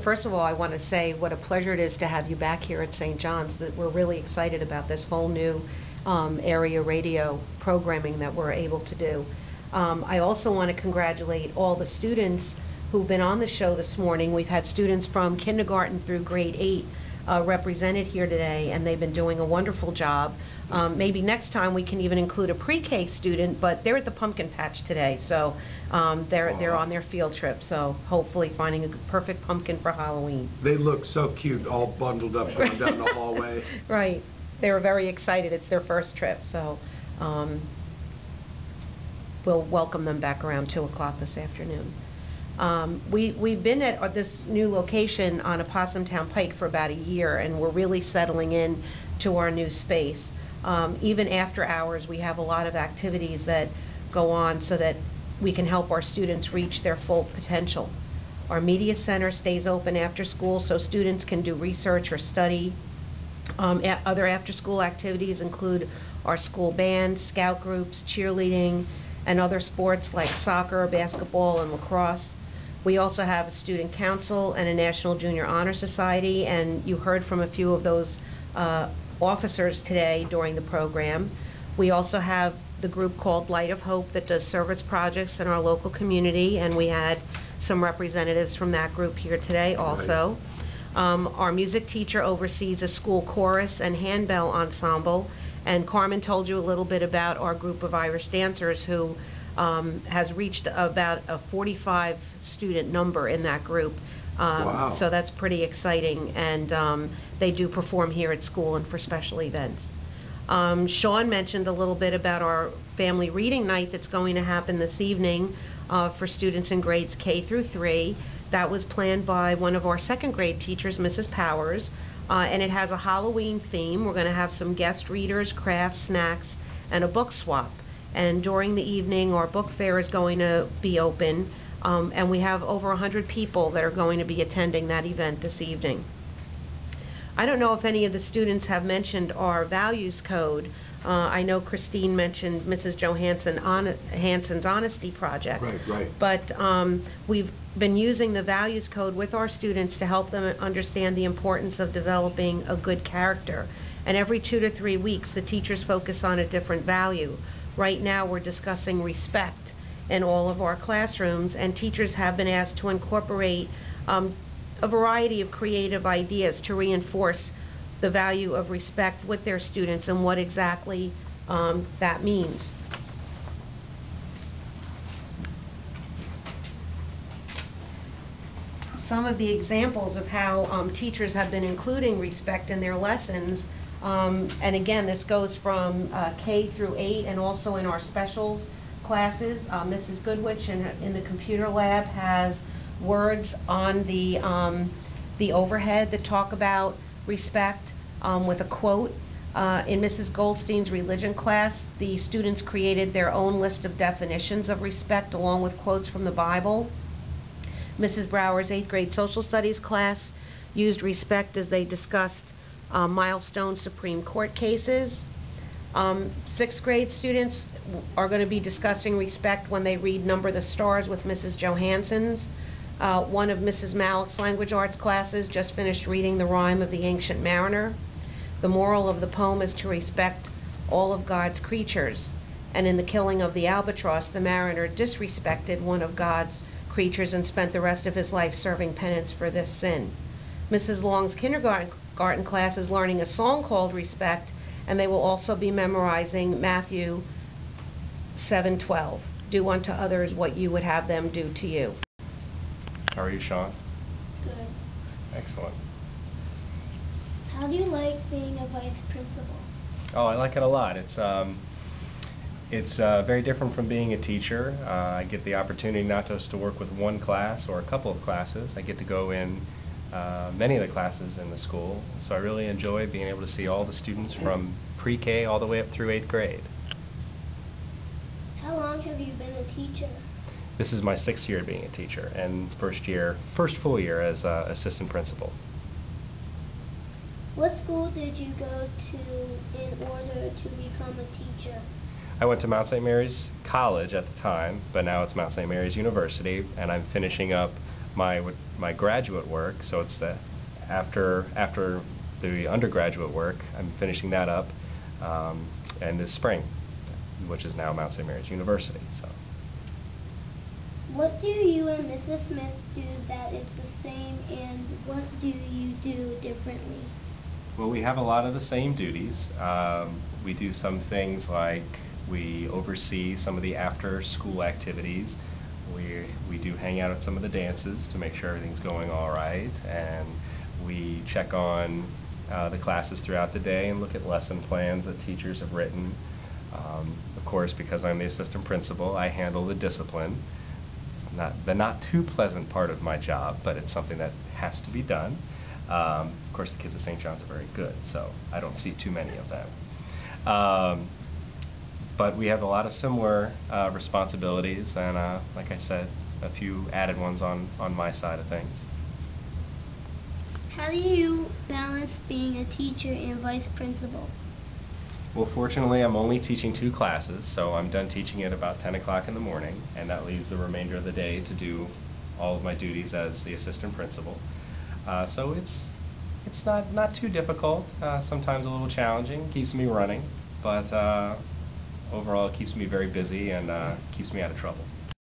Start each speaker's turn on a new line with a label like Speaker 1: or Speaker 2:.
Speaker 1: First of all, I want to say what a pleasure it is to have you back here at St. John's. That we're really excited about this whole new area radio programming that we're able to do. I also want to congratulate all the students who've been on the show this morning. We've had students from kindergarten through grade 8 represented here today, and they've been doing a wonderful job. Maybe next time we can even include a pre-K student, but they're at the pumpkin patch today, so they're on their field trip, so hopefully finding a perfect pumpkin for Halloween.
Speaker 2: They look so cute, all bundled up going down the hallway.
Speaker 1: Right. They were very excited. It's their first trip, so we'll welcome them back around 2 o'clock this afternoon. We've been at this new location on Opossumtown Pike for about a year, and we're really settling in to our new space. Even after hours, we have a lot of activities that go on so that we can help our students reach their full potential. Our media center stays open after school so students can do research or study. Other after-school activities include our school band, scout groups, cheerleading, and other sports like soccer, basketball, and lacrosse. We also have a student council and a National Junior Honor Society, and you heard from a few of those officers today during the program. We also have the group called Light of Hope that does service projects in our local community, and we had some representatives from that group here today also. Right. Our music teacher oversees a school chorus and handbell ensemble, and Carmen told you a little bit about our group of Irish dancers who has reached about a 45 student number in that group.
Speaker 2: Wow.
Speaker 1: So that's pretty exciting, and they do perform here at school and for special events. Sean mentioned a little bit about our family reading night that's going to happen this evening for students in grades K through 3. That was planned by one of our second grade teachers, Mrs. Powers, and it has a Halloween theme. We're going to have some guest readers, crafts, snacks, and a book swap. And during the evening, our book fair is going to be open, and we have over 100 people that are going to be attending that event this evening. I don't know if any of the students have mentioned our values code. I know Christine mentioned Mrs. Hansen's Honesty Project.
Speaker 2: Right.
Speaker 1: But we've been using the values code with our students to help them understand the importance of developing a good character. And every 2 to 3 weeks, the teachers focus on a different value. Right now, we're discussing respect in all of our classrooms, and teachers have been asked to incorporate a variety of creative ideas to reinforce the value of respect with their students and what exactly that means. Some of the examples of how teachers have been including respect in their lessons, and again, this goes from K through 8 and also in our specials classes. Mrs. Goodwich in the computer lab has words on the overhead that talk about respect with a quote. In Mrs. Goldstein's religion class, the students created their own list of definitions of respect along with quotes from the Bible. Mrs. Brower's 8th grade social studies class used respect as they discussed milestone Supreme Court cases. 6th grade students are going to be discussing respect when they read Number the Stars with Mrs. Johansson's. One of Mrs. Malik's language arts classes just finished reading the rhyme of the Ancient Mariner. The moral of the poem is to respect all of God's creatures. And in the killing of the albatross, the mariner disrespected one of God's creatures and spent the rest of his life serving penance for this sin. Mrs. Long's kindergarten class is learning a song called Respect, and they will also be memorizing Matthew 7:12. Do unto others what you would have them do to you.
Speaker 3: How are you, Sean?
Speaker 4: Good.
Speaker 3: Excellent.
Speaker 4: How do you like being a vice principal?
Speaker 3: Oh, I like it a lot. It's very different from being a teacher. I get the opportunity not just to work with one class or a couple of classes. I get to go in many of the classes in the school. So I really enjoy being able to see all the students from pre-K all the way up through 8th grade.
Speaker 4: How long have you been a teacher?
Speaker 3: This is my 6th year being a teacher, and first full year as assistant principal.
Speaker 4: What school did you go to in order to become a teacher?
Speaker 3: I went to Mount St. Mary's College at the time, but now it's Mount St. Mary's University, and I'm finishing up my graduate work, so it's after the undergraduate work, I'm finishing that up, and this spring, which is now Mount St. Mary's University. So.
Speaker 4: What do you and Mrs. Smith do that is the same, and what do you do differently?
Speaker 3: Well, we have a lot of the same duties. We do some things like we oversee some of the after-school activities. We do hang out at some of the dances to make sure everything's going all right, and we check on the classes throughout the day and look at lesson plans that teachers have written. Of course, because I'm the assistant principal, I handle the discipline. The not too pleasant part of my job, but it's something that has to be done. Of course, the kids at St. John's are very good, so I don't see too many of them. But we have a lot of similar responsibilities, and like I said, a few added ones on my side of things.
Speaker 4: How do you balance being a teacher and vice principal?
Speaker 3: Well, fortunately, I'm only teaching 2 classes, so I'm done teaching at about 10 o'clock in the morning, and that leaves the remainder of the day to do all of my duties as the assistant principal. So it's not too difficult, sometimes a little challenging, keeps me running, but overall it keeps me very busy and keeps me out of trouble.